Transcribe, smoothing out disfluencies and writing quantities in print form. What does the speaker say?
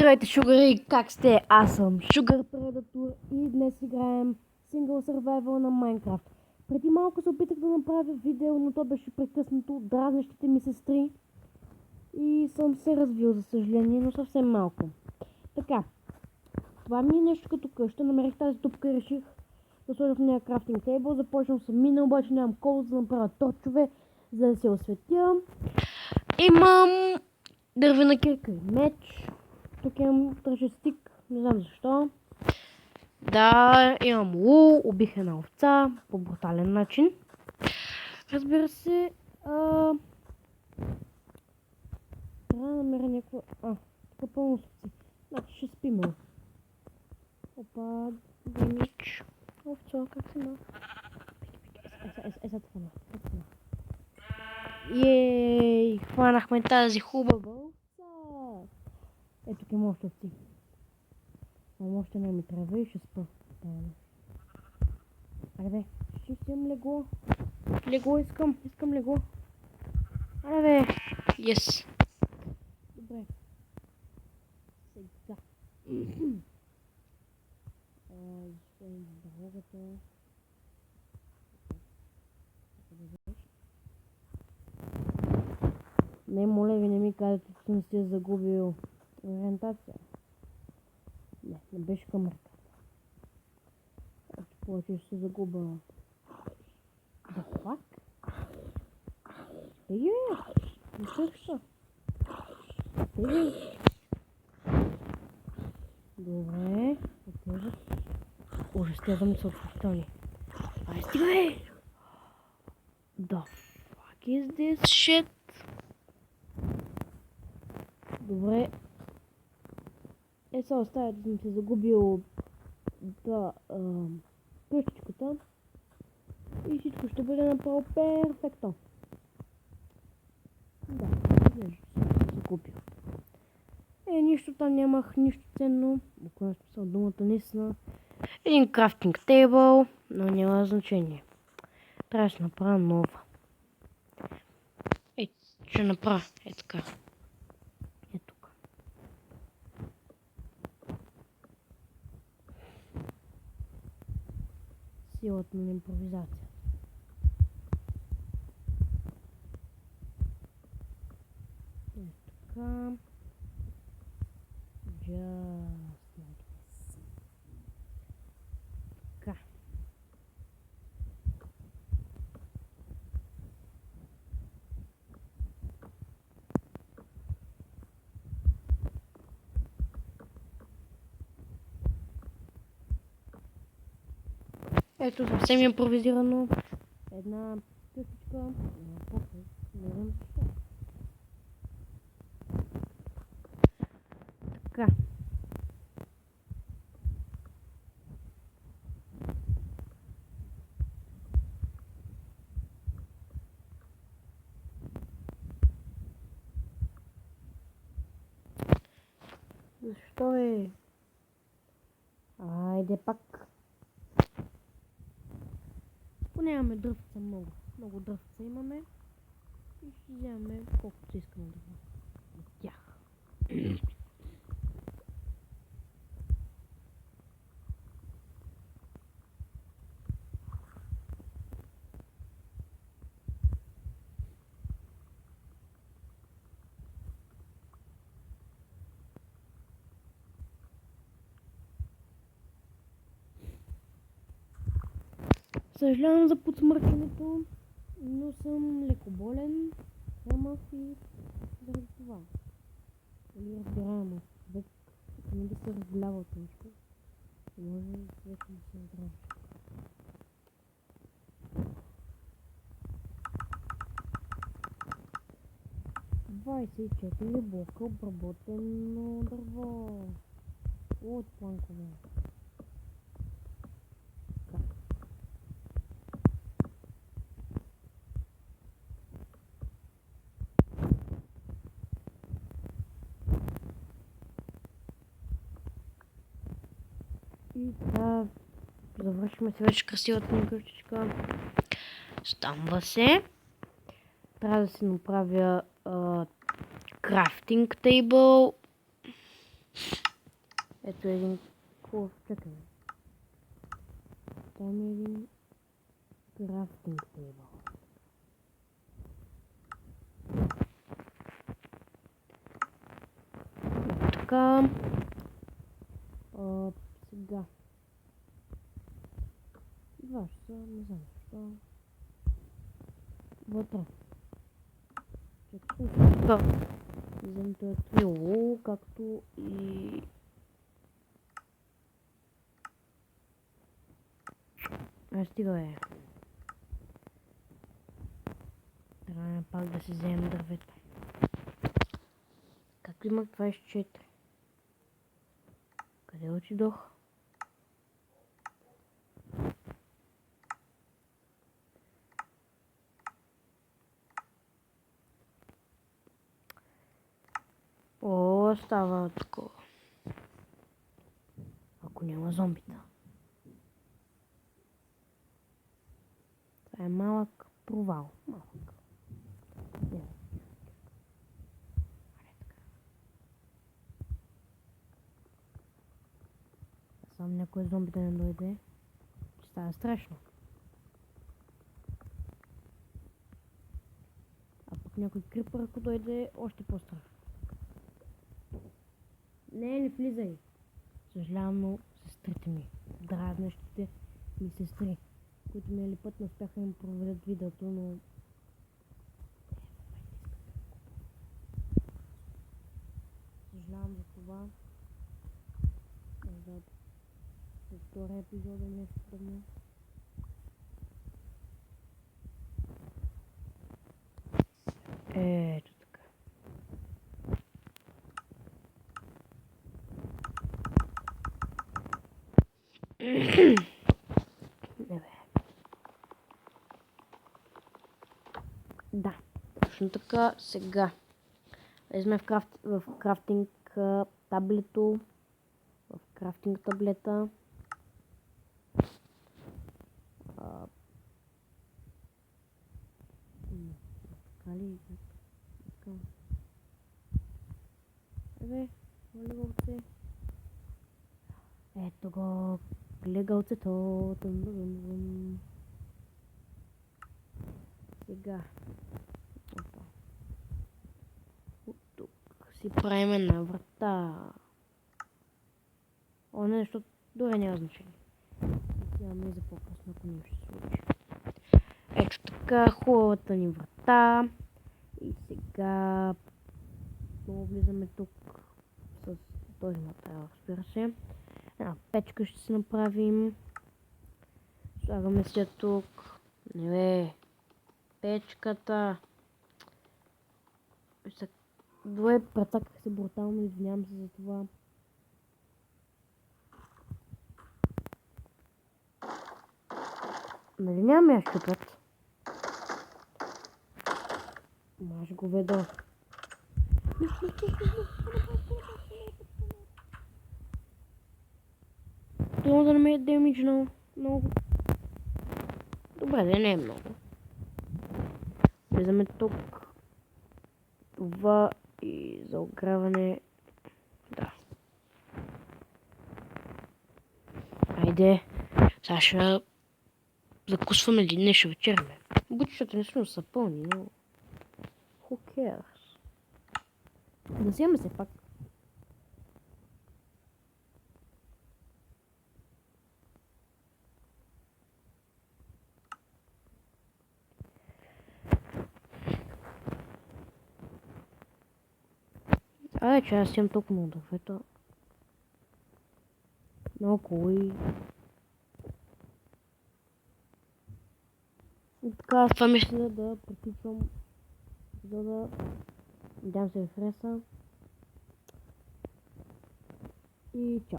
Здравейте, шугари! Как сте? Аз съм Sugar Predator и днес играем Single Survival на Minecraft. Преди малко се опитах да направя видео, но то беше прекъснато от дразнещите ми сестри. И съм се развил, за съжаление, но съвсем малко. Така, това ми е нещо като къща. Намерих тази тупка и реших да сложа в нея крафтинг тейбъл. Започнал съм мина, обаче нямам кол, за да направя торчове, за да се осветя. Имам дървена кирка и меч. Тук имам тържен стик, не знам защо. Да, имам лул, убих една овца по брутален начин. Разбира се, трябва да намеря някаква... тук пълно с овци. Значи ще спим. Опа, геймич. Овцо, как се ма? Сега това. Ей, хванахме тази хубава овца. Ето тук има още овци. Само още не ми трябва и ще спа. Аре бе, ще имам легло. Легло искам легло. Аре бе, yes. Добре. Сега. Защо им дорогата? Не, моля ви, не ми кажете, че съм си загубил ориентация. Не беше камерата. Още повече ще се загуба. Да пак? Стиги бе! Не също. Стиги. Добре. Отежа. Ужас, тя да ми са отвъртани. Ай, стига бе! The fuck is this shit? Добре. Сега оставя да съм се загубил къщичката и всичко ще бъде направо перфектно. Да, изглежда, че съм се загубил. Нищо там нямах, нищо ценно. Буквално смисъл думата наистина. Един крафтинг тейбъл, но няма значение. Трябва да направя нова. Ще направя така. Силата на импровизация. Така. Just like this. Така. Ето съвсем импровизирано. Една къщичка. Не знам защо. Така. Защо е? Айде пак. Нямаме дръвца много. Много дръвца имаме. И ще вземем колкото искаме да от тях. Съжалявам за подсмъркането, но съм леко болен, хремав и заради това. Или разбираемо, човек не да се разболява от нещо, може вече да се оздрави. 24 блока обработено дърво от планкове. И така, завършваме се вече красивата ми къщичка. Стамва се. Трябва да си направя крафтинг тейбъл. Ето един... Какво? Чакай. Там е един крафтинг тейбъл. Така. Сега. 2 часа, не знам защо. Вътре. Чакай. Така. Вземето е трило, както и... Стига бе. Трябва пак да си вземем дървета. Както имах 24. Къде отидох? О, става такова. Ако няма зомбита. Това е малък провал. Малък. Сам някой зомби да не дойде. Ще става страшно. А пък някой крипър, ако дойде, още по-страшно. Не влизай. Съжалявам, но сестрите ми, дразнещите ми сестри, които минали път не успяха им проведат видеото, но... Съжалявам за това. За втория епизод е нещо подобно. Ето така. Да, точно така. Сега влезме в крафтинг таблето, в крафтинг таблета. Така ли? Така. Легълце. Ето го, легълцето. Сега. Тук си правим една врата. О, не, защото дори няма значение. Отиваме за по-късно, ако не ще се случи. Ето така, хубавата ни врата. И сега влизаме тук с този материал, разбира се. Една печка ще си направим. Слагаме се тук. Не бе. Печката. Двое претаках се брутално, извинявам се за това. Нали няма я щупят? Маш го веда. Това да не ме е демиджнал много. Добре, да не е много. Влизаме тук. Това и за огряване. Да. Айде. Сега ще закусваме ли? Не, ще вечеряме. Бутищата не са пълни, но... Who cares? Да вземем се пак. Че аз имам толкова много дървета. Много и... Така, това мисля да приключвам епизода. Надявам се ви хареса. И чао.